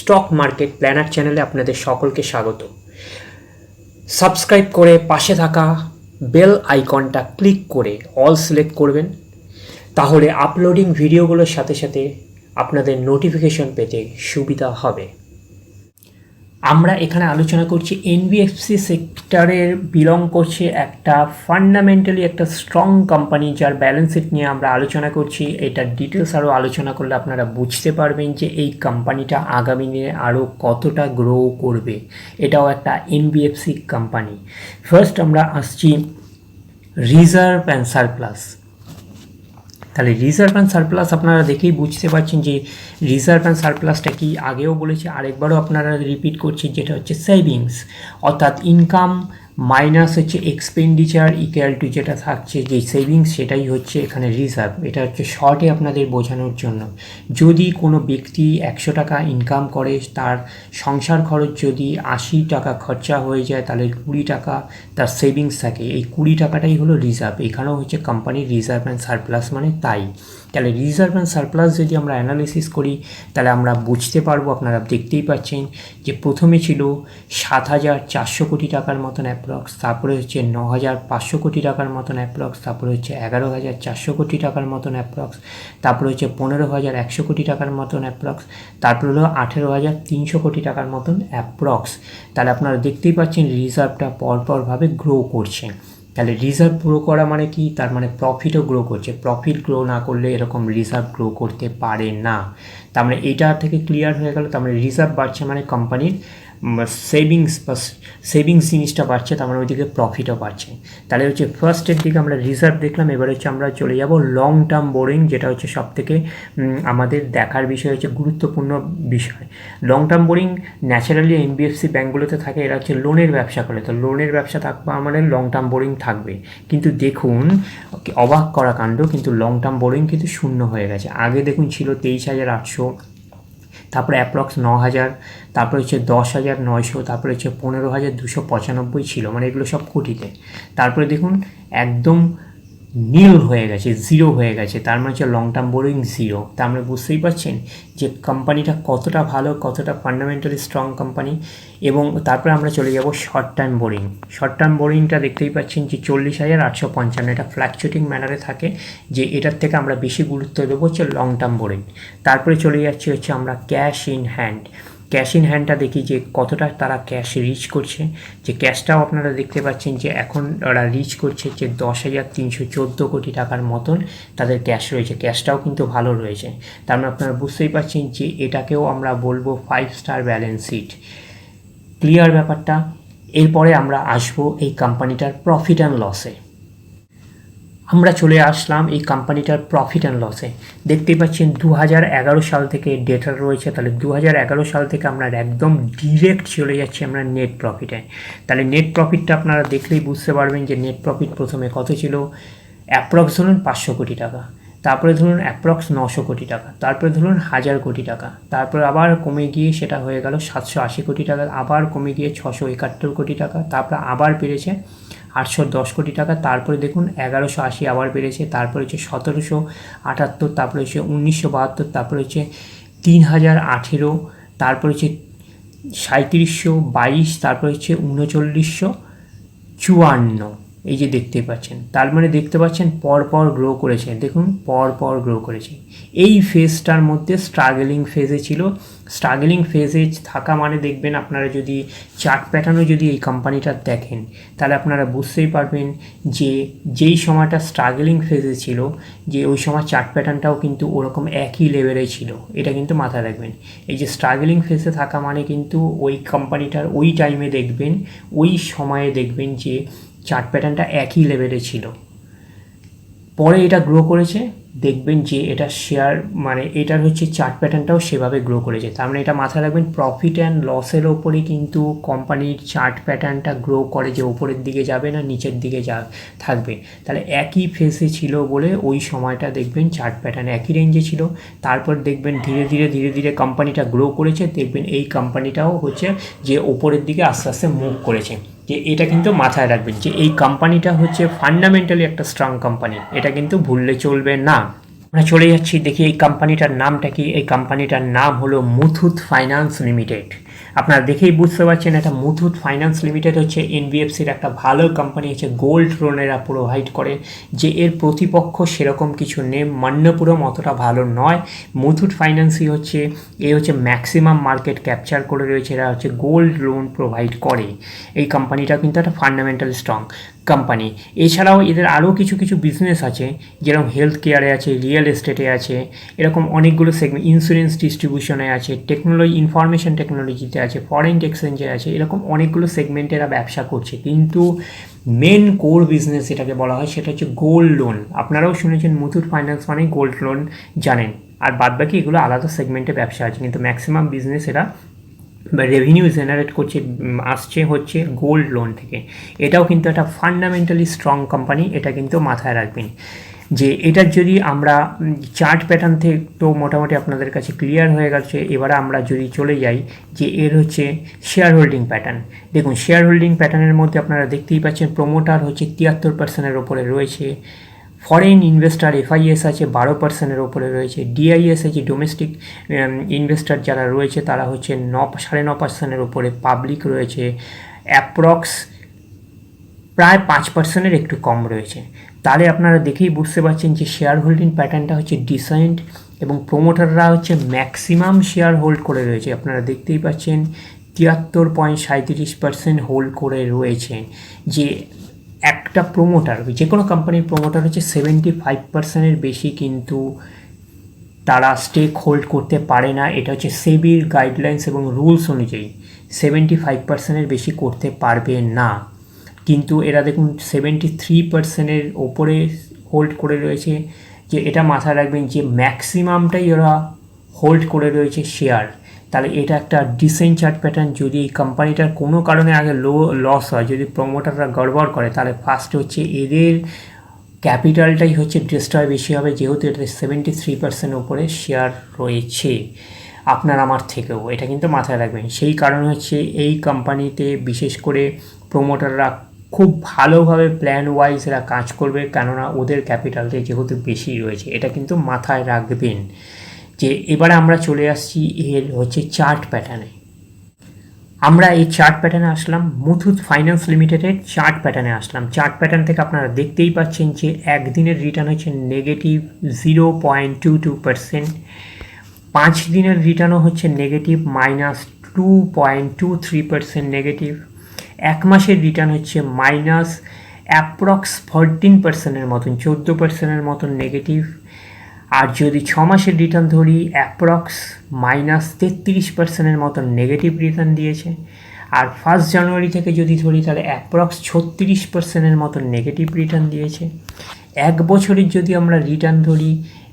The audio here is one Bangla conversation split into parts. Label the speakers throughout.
Speaker 1: স্টক মার্কেট প্ল্যানার চ্যানেলে আপনাদের সকলকে স্বাগত। সাবস্ক্রাইব করে পাশে থাকা বেল আইকনটা ক্লিক করে অল সিলেক্ট করবেন, তাহলে আপলোডিং ভিডিওগুলোর সাথে সাথে আপনাদের নোটিফিকেশন পেতে সুবিধা হবে। আমরা এখানে আলোচনা করছি এনবিএফসি সেক্টরের বিলং করছে একটা ফান্ডামেন্টালি একটা স্ট্রং কোম্পানি, যার ব্যালেন্স শিট নিয়ে আমরা আলোচনা করছি। এটার ডিটেলস আরও আলোচনা করলে আপনারা বুঝতে পারবেন যে এই কোম্পানিটা আগামী দিনে আরও কতটা গ্রো করবে। এটাও একটা এনবিএফসি কোম্পানি। ফার্স্ট আমরা আসছি রিজার্ভ অ্যান্ড সারপ্লাস। তাহলে রিজার্ভ অ্যান্ড সারপ্লাস আপনারা দেখেই বুঝতে পারছেন যে রিজার্ভ অ্যান্ড সারপ্লাসটা কি, আগেও বলেছি আরেকবারও আপনারা রিপিট করছি, যেটা হচ্ছে সেভিংস, অর্থাৎ ইনকাম মাইনাস হচ্ছে এক্সপেন্ডিচার ইকুয়াল টু যেটা থাকছে যে সেভিংস, সেটাই হচ্ছে এখানে রিজার্ভ। এটা হচ্ছে শর্টে আপনাদের বোঝানোর জন্য। যদি কোনো ব্যক্তি 100 টাকা ইনকাম করে, তার সংসার খরচ যদি 80 টাকা খরচা হয়ে যায়, তাহলে 20 টাকা তার সেভিংস থাকে। এই 20 টাকাটাই হলো রিজার্ভ। এখানেও হচ্ছে কোম্পানির রিজার্ভ অ্যান্ড সারপ্লাস মানে তাই। তাহলে রিজার্ভ অ্যান্ড সারপ্লাস যদি আমরা অ্যানালিসিস করি, তাহলে আমরা বুঝতে পারবো, আপনারা দেখতেই পাচ্ছেন যে প্রথমে ছিল 7,400 কোটি টাকার মতন অ্যাপ্রক্স, তারপরে হচ্ছে 9,500 কোটি টাকার মতন অ্যাপ্রক্স, তারপরে হচ্ছে 11,400 কোটি টাকার মতন অ্যাপ্রক্স, তারপরে হচ্ছে 15,100 কোটি টাকার মতন অ্যাপ্রক্স, তারপরে হলো 18,300 কোটি টাকার মতন অ্যাপ্রক্স। তাহলে আপনারা দেখতেই পাচ্ছেন রিজার্ভটা পরপরভাবে গ্রো করছে। তাহলে রিজার্ভ গ্রো করা মানে কি? তার মানে প্রফিটও গ্রো করছে। প্রফিট গ্রো না করলে এরকম রিজার্ভ গ্রো করতে পারে না। তার মানে এইটা থেকে ক্লিয়ার হয়ে গেল। তার মানে রিজার্ভ বাড়ছে মানে কোম্পানির সেভিংস জিনিসটা বাড়ছে, তার মানে ওইদিকে প্রফিটও বাড়ছে। তাহলে হচ্ছে ফার্স্টের দিকে আমরা রিজার্ভ দেখলাম। এবার হচ্ছে আমরা চলে যাব লং টার্ম বোরিং, যেটা হচ্ছে সবথেকে আমাদের দেখার বিষয়, হচ্ছে গুরুত্বপূর্ণ বিষয়। Long term boring naturally NBFC ব্যাঙ্কগুলোতে থাকে। এরা হচ্ছে লোনের ব্যবসা করে, তো লোনের ব্যবসা থাকবে আমাদের লং টার্ম বোরিং থাকবে। কিন্তু দেখুন অবাক করা কাণ্ড, কিন্তু লং টার্ম বোরিং কিন্তু শূন্য হয়ে গেছে। আগে দেখুন ছিল 23,800, তারপরে অ্যাপ্রক্স 9,000, তারপরে হচ্ছে 10,900, তারপরে হচ্ছে 15,295 ছিল, মানে এগুলো সব কোটিতে। তারপরে দেখুন একদম নীল হয়ে গেছে, জিরো হয়ে গেছে, তার মানে হচ্ছে লং টার্ম বোরিং জিরো। তার মানে বুঝতেই পারছেন যে কোম্পানিটা কতটা ভালো, কতটা ফান্ডামেন্টালি স্ট্রং কোম্পানি। এবং তারপরে আমরা চলে যাব short term borrowing. Short term বোরিংটা দেখতেই পাচ্ছেন যে 40,855, এটা ফ্ল্যাকচুয়েটিং ম্যানারে থাকে, যে এটার থেকে আমরা বেশি গুরুত্ব দেবো হচ্ছে লং টার্ম বোরিং। তারপরে চলে যাচ্ছি হচ্ছে আমরা cash in hand. Cash in হ্যান্ডটা দেখি যে কতটা তারা ক্যাশ রিচ করছে। যে ক্যাশটাও আপনারা দেখতে পাচ্ছেন যে এখন ওরা রিচ করছে যে 10,314 কোটি টাকার মতন তাদের ক্যাশ রয়েছে। ক্যাশটাও কিন্তু ভালো রয়েছে। তার মানে আপনারা বুঝতেই পারছেন যে এটাকেও আমরা বলবো 5 স্টার ব্যালেন্স শিট। ক্লিয়ার ব্যাপারটা? এরপরে আমরা আসবো এই কোম্পানিটার প্রফিট অ্যান্ড লসে। আমরা চলে আসলাম এই কোম্পানিটার প্রফিট অ্যান্ড লসে। দেখতেই পাচ্ছেন 2011 সাল থেকে ডেটা রয়েছে। তাহলে 2011 সাল থেকে আমরা একদম ডিরেক্ট চলে যাচ্ছি আমরা নেট প্রফিটে। তাহলে নেট প্রফিটটা আপনারা দেখলেই বুঝতে পারবেন যে নেট প্রফিট প্রথমে কত ছিল। অ্যাপ্রক্স ধরুন 500 কোটি টাকা, তারপরে ধরুন অ্যাপ্রক্স 900 কোটি টাকা, তারপরে ধরুন 1000 কোটি টাকা, তারপরে আবার কমে গিয়ে সেটা হয়ে গেল 780 কোটি টাকা, আবার কমে গিয়ে 671 কোটি টাকা, তারপরে আবার বেড়েছে 810 কোটি টাকা, তারপরে দেখুন 1180 আবার বেড়েছে, তারপরে হচ্ছে 1778, তারপরে হচ্ছে 1972, তারপরে হচ্ছে 3018, তারপরে হচ্ছে 3722, তারপরে হচ্ছে 3954। এই যে দেখতে পাচ্ছেন, তার মানে দেখতে পাচ্ছেন পরপর গ্রো করেছে। দেখুন পরপর গ্রো করেছে। এই ফেজটার মধ্যে স্ট্রাগলিং ফেজে ছিল। স্ট্রাগলিং ফেজে থাকা মানে দেখবেন আপনারা যদি চার্ট প্যাটার্নও যদি এই কোম্পানিটা দেখেন, তাহলে আপনারা বুঝতেই পারবেন যে যেই সময়টা স্ট্রাগলিং ফেজে ছিল, যে ওই সময় চার্ট প্যাটার্নটাও কিন্তু ওরকম একই লেভেলে ছিল। এটা কিন্তু মাথায় রাখবেন। এই যে স্ট্রাগলিং ফেজে থাকা মানে কিন্তু ওই কোম্পানিটার ওই টাইমে দেখবেন, ওই সময়ে দেখবেন যে চার্ট প্যাটার্নটা একই লেভেলে ছিল। পরে এটা গ্রো করেছে, দেখবেন যে এটা শেয়ার মানে এটার হচ্ছে চার্ট প্যাটার্নটাও সেভাবে গ্রো করেছে। তার মানে এটা মাথায় রাখবেন, প্রফিট অ্যান্ড লসের ওপরেই কিন্তু কোম্পানির চার্ট প্যাটার্নটা গ্রো করে, যে ওপরের দিকে যাবে না নিচের দিকে থাকবে। তাহলে একই ফেসে ছিল বলে ওই সময়টা দেখবেন চার্ট প্যাটার্ন একই রেঞ্জে ছিল। তারপর দেখবেন ধীরে ধীরে কোম্পানিটা গ্রো করেছে, দেখবেন এই কোম্পানিটাও হচ্ছে যে ওপরের দিকে আস্তে আস্তে মুভ করেছে। যে এটা কিন্তু মাথায় রাখবেন যে এই কোম্পানিটা হচ্ছে ফান্ডামেন্টালি একটা স্ট্রং কোম্পানি, এটা কিন্তু ভুললে চলবে না। আমরা চলে যাচ্ছি, দেখি এই কোম্পানিটার নামটা কি। এই কোম্পানিটার নাম হলো মুথুট ফাইন্যান্স লিমিটেড। আপনারা দেখেই বুঝতে পারছেন এটা মুথুট ফাইন্যান্স লিমিটেড হচ্ছে এনবিএফসির একটা ভালো কোম্পানি, হচ্ছে গোল্ড লোন এরা প্রোভাইড করে। যে এর প্রতিপক্ষ সেরকম কিছু নেই, মান্যপুরম অতটা ভালো নয়, মুথুট ফাইন্যান্সই হচ্ছে ম্যাক্সিমাম মার্কেট ক্যাপচার করে রয়েছে, এরা হচ্ছে গোল্ড লোন প্রোভাইড করে। এই কোম্পানিটা কিন্তু একটা ফান্ডামেন্টাল স্ট্রং কোম্পানি। এছাড়াও এদের আরও কিছু কিছু বিজনেস আছে, যেরকম হেলথ কেয়ারে আছে, রিয়েল এস্টেটে আছে, এরকম অনেকগুলো সেগমেন্ট, ইন্স্যুরেন্স ডিস্ট্রিবিউশনে আছে, টেকনোলজি ইনফরমেশন টেকনোলজিতে আছে, ফরেন এক্সচেঞ্জে আছে, এরকম অনেকগুলো সেগমেন্টে এরা ব্যবসা করছে। কিন্তু মেন কোর বিজনেস যেটাকে বলা হয় সেটা হচ্ছে গোল্ড লোন। আপনারাও শুনেছেন মুথুট ফাইন্যান্স মানে গোল্ড লোন জানেন, আর বাদবাকি এগুলো আলাদা সেগমেন্টে ব্যবসা আছে, কিন্তু ম্যাক্সিমাম বিজনেস এরা বা রেভিনিউ জেনারেট করছে আসছে হচ্ছে গোল্ড লোন থেকে। এটাও কিন্তু একটা ফান্ডামেন্টালি স্ট্রং কোম্পানি, এটা কিন্তু মাথায় রাখবেন। যে এটার যদি আমরা চার্ট প্যাটার্ন থেকে তো মোটামুটি আপনাদের কাছে ক্লিয়ার হয়ে গেছে। এবারে আমরা যদি চলে যাই যে এর হচ্ছে শেয়ার হোল্ডিং প্যাটার্ন, দেখুন শেয়ার হোল্ডিং প্যাটার্নের মধ্যে আপনারা দেখতেই পাচ্ছেন প্রোমোটার হচ্ছে 73%-এর ওপরে রয়েছে, ফরেন ইনভেস্টার এফআইএস আছে 12%-এর ওপরে রয়েছে, ডিআইএস আছে ডোমেস্টিক ইনভেস্টার যারা রয়েছে তারা হচ্ছে 9.5%-এর ওপরে, পাবলিক রয়েছে অ্যাপ্রক্স প্রায় 5%-এর একটু কম রয়েছে। তাহলে আপনারা দেখেই বুঝতে পারছেন যে শেয়ার হোল্ডিং প্যাটার্নটা হচ্ছে ডিসেন্ট, এবং প্রোমোটাররা হচ্ছে ম্যাক্সিমাম শেয়ার হোল্ড করে রয়েছে। আপনারা দেখতেই পাচ্ছেন 73.37% হোল্ড করে রয়েছে। যে একটা প্রোমোটার, যে কোনো কোম্পানির প্রোমোটার হচ্ছে 75%-এর বেশি কিন্তু তারা স্টেক হোল্ড করতে পারে না। এটা হচ্ছে সেবির গাইডলাইন্স এবং রুলস অনুযায়ী 75%-এর বেশি করতে পারবে না। কিন্তু এরা দেখুন 73%-এর ওপরে হোল্ড করে রয়েছে। যে এটা মাথায় রাখবেন যে ম্যাক্সিমামটাই ওরা হোল্ড করে রয়েছে শেয়ার। তাহলে এটা একটা ডিসেন্ট চার্ট প্যাটার্ন। যদি এই কোম্পানিটার কোনো কারণে আগে লস হয়, যদি প্রমোটাররা গড়বড় করে, তাহলে ফার্স্ট হচ্ছে এদের ক্যাপিটালটাই হচ্ছে ডিস্ট্রয় বেশি হবে, যেহেতু এটাতে 73% ওপরে শেয়ার রয়েছে আপনার আমার থেকেও, এটা কিন্তু মাথায় রাখবেন। সেই কারণে হচ্ছে এই কোম্পানিতে বিশেষ করে প্রমোটাররা খুব ভালোভাবে প্ল্যান ওয়াইজ এরা কাজ করবে, কেননা ওদের ক্যাপিটালটা যেহেতু বেশি রয়েছে, এটা কিন্তু মাথায় রাখবেন। যে এবারে আমরা চলে আসছি এর হচ্ছে চার্ট প্যাটার্নে। আমরা এই চার্ট প্যাটার্নে আসলাম, মুথুট ফাইন্যান্স লিমিটেডের চার্ট প্যাটার্নে আসলাম। চার্ট প্যাটার্ন থেকে আপনারা দেখতেই পাচ্ছেন যে একদিনের রিটার্ন হচ্ছে -0.22%, 5 দিনের রিটার্নও হচ্ছে -2.23% নেগেটিভ, এক মাসের রিটার্ন হচ্ছে অ্যাপ্রক্স 14%-এর মতন, 14%-এর মতন নেগেটিভ। আর যদি 6 মাসের রিটার্ন ধরি অ্যাপ্রক্স -33%-এর মতন নেগেটিভ রিটার্ন দিয়েছে। আর 1 জানুয়ারি থেকে যদি ধরি তাহলে অ্যাপ্রক্স 36%-এর মতন নেগেটিভ রিটার্ন দিয়েছে। এক বছরের যদি আমরা রিটার্ন ধরি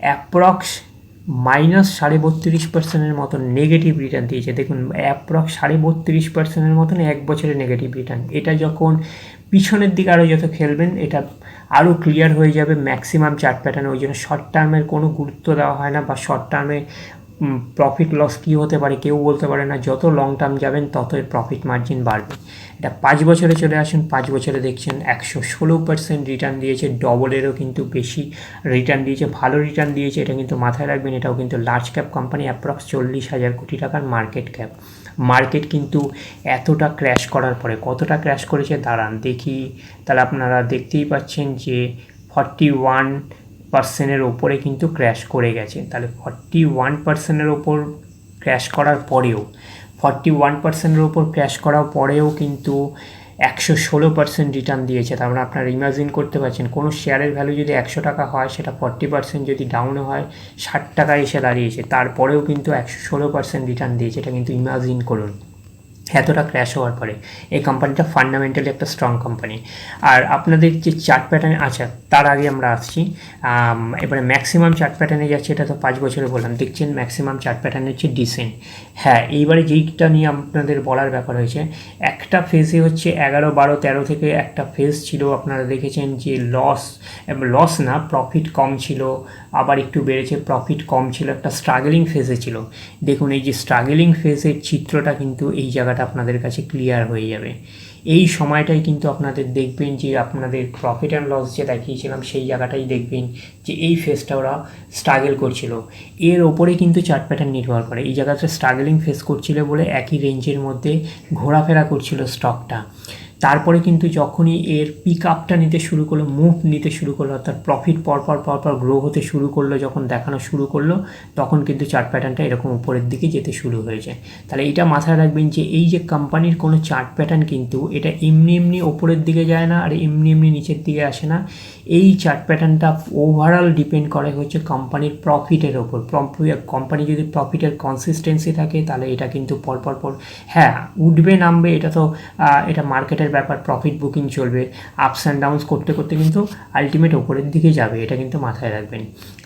Speaker 1: অ্যাপ্রক্স -32.5%-এর মতন নেগেটিভ রিটার্ন দিয়েছে। দেখুন অ্যাপ্রক্স 32.5%-এর মতন এক বছরের নেগেটিভ রিটার্ন। এটা যখন পিছনের দিকে আরও যত খেলবেন এটা আরও ক্লিয়ার হয়ে যাবে ম্যাক্সিমাম চার্ট প্যাটার্নে। ওই জন্য শর্ট টার্মের কোনো গুরুত্ব দেওয়া হয় না, বা শর্ট টার্মে প্রফিট লস কী হতে পারে কেউ বলতে পারে না। যত লং টার্ম যাবেন তত এর প্রফিট মার্জিন বাড়বে। এটা 5 বছরে চলে আসুন, 5 বছরে দেখছেন 116% রিটার্ন দিয়েছে, ডবলেরও কিন্তু বেশি রিটার্ন দিয়েছে, ভালো রিটার্ন দিয়েছে। এটা কিন্তু মাথায় রাখবেন, এটাও কিন্তু লার্জ ক্যাপ কোম্পানি, অ্যাপ্রক্স 40,000 কোটি টাকার মার্কেট ক্যাপ। মার্কেট কিন্তু এতটা ক্র্যাশ করার পরে কতটা ক্র্যাশ করেছে দাঁড়ান দেখি। তাহলে আপনারা দেখতেই পাচ্ছেন যে 41%-এর ওপরে কিন্তু ক্র্যাশ করে গেছে। তাহলে 41%-এর ওপর ক্র্যাশ করার পরেও 41%-এর ওপর ক্র্যাশ করার পরেও কিন্তু 116% রিটার্ন দিয়েছে। তার মানে আপনারা ইমাজিন করতে পারছেন কোনো শেয়ারের ভ্যালু যদি 100 টাকা হয়, সেটা 40% যদি ডাউনে হয় 60 টাকায় এসে দাঁড়িয়েছে, তারপরেও কিন্তু 116% রিটার্ন দিয়েছে। এটা কিন্তু ইমাজিন করুন এতটা ক্র্যাশ হওয়ার পরে। এই কোম্পানিটা ফান্ডামেন্টালি একটা স্ট্রং কোম্পানি। আর আপনাদের যে চার্ট প্যাটার্ন আছে তার আগে আমরা আসছি, এবারে ম্যাক্সিমাম চার্ট প্যাটার্নে যাচ্ছে। এটা তো 5 বছরে বললাম, দেখছেন ম্যাক্সিমাম চার্ট প্যাটার্ন হচ্ছে ডিসেন্ট। হ্যাঁ, এইবারে যেইটা নিয়ে আপনাদের বলার ব্যাপার হয়েছে, একটা ফেজে হচ্ছে 11, 12, 13 থেকে একটা ফেজ ছিল, আপনারা দেখেছেন যে লস না, প্রফিট কম ছিল, আবার একটু বেড়েছে, প্রফিট কম ছিল, একটা স্ট্রাগলিং ফেজে ছিল। দেখুন এই যে স্ট্রাগলিং ফেজের চিত্রটা কিন্তু এই জায়গাটা আপনাদের কাছে ক্লিয়ার হয়ে যাবে। এই সময়টাই কিন্তু আপনাদের দেখবেন যে আপনাদের প্রফিট অ্যান্ড লস যে দেখিয়েছিলাম সেই জায়গাটাই দেখবেন যে এই ফেজটা ওরা স্ট্রাগল করছিল, এর ওপরে কিন্তু চার্ট প্যাটার্ন নির্ভর করে। এই জায়গাটা স্ট্রাগলিং ফেস করছিল বলে একই রেঞ্জের মধ্যে ঘোরাফেরা করছিল স্টকটা। তারপরে কিন্তু যখনই এর পিক আপটা নিতে শুরু করলো, মুভ নিতে শুরু করলো, অর্থাৎ প্রফিট পরপর গ্রো হতে শুরু করলো, যখন দেখানো শুরু করলো তখন কিন্তু চার্ট প্যাটার্নটা এরকম উপরের দিকে যেতে শুরু হয়েছে। তাহলে এটা মাথায় রাখবেন যে এই যে কোম্পানির কোনো চার্ট প্যাটার্ন কিন্তু এটা এমনি ওপরের দিকে যায় না আর এমনি নিচের দিকে আসে না। এই চার্ট প্যাটার্নটা ওভারঅল ডিপেন্ড করে হচ্ছে কোম্পানির প্রফিটের ওপর। কোম্পানি যদি প্রফিটের কনসিস্টেন্সি থাকে তাহলে এটা কিন্তু পর হ্যাঁ উঠবে নামবে, এটা তো এটা মার্কেটের ব্যাপার, প্রফিট বুকিং চলবে, আপস অ্যান্ড ডাউনস করতে কিন্তু আলটিমেট ওপরের দিকে যাবে, এটা কিন্তু মাথায় রাখবেন।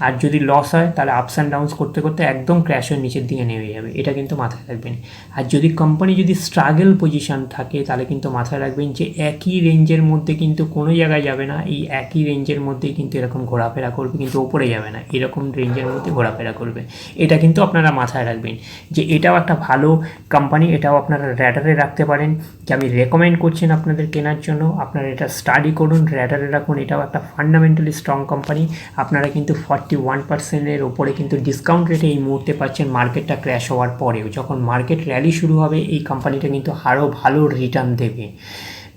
Speaker 1: আর যদি লস হয় তাহলে আপস অ্যান্ড ডাউনস করতে একদম ক্র্যাশ হয়ে নিচের দিকে নেমে যাবে, এটা কিন্তু মাথায় রাখবেন। আর যদি কোম্পানি যদি স্ট্রাগল পজিশন থাকে তাহলে কিন্তু মাথায় রাখবেন যে একই রেঞ্জের মধ্যে কিন্তু কোনো জায়গায় যাবে না, এই একই রেঞ্জের মধ্যেই কিন্তু এরকম ঘোরাফেরা করবে, কিন্তু ওপরে যাবে না, এরকম রেঞ্জের মধ্যে ঘোরাফেরা করবে। এটা কিন্তু আপনারা মাথায় রাখবেন যে এটাও একটা ভালো কোম্পানি, এটাও আপনারা র্যাডারে রাখতে পারেন, যে আমি রেকমেন্ড করছি আপনাদের কেনার জন্য। আপনারা এটা স্টাডি করুন, র্যাডারে রাখুন, এটাও একটা ফান্ডামেন্টালি স্ট্রং কোম্পানি। আপনারা কিন্তু 41%-এর ওপরে কিন্তু ডিসকাউন্ট রেটে এই মুহূর্তে পাচ্ছেন মার্কেটটা ক্র্যাশ হওয়ার পরেও। যখন মার্কেট র্যালি শুরু হবে এই কোম্পানিটা কিন্তু আরও ভালো রিটার্ন দেবে।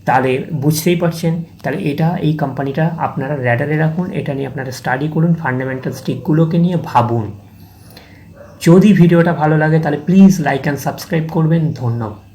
Speaker 1: তাহলে বুঝতেই পারছেন, তাহলে এই কোম্পানিটা আপনারা র্যাডারে রাখুন, এটা নিয়ে আপনারা স্টাডি করুন, ফান্ডামেন্টাল স্টিকগুলোকে নিয়ে ভাবুন। যদি ভিডিওটা ভালো লাগে তাহলে প্লিজ লাইক অ্যান্ড সাবস্ক্রাইব করবেন। ধন্যবাদ।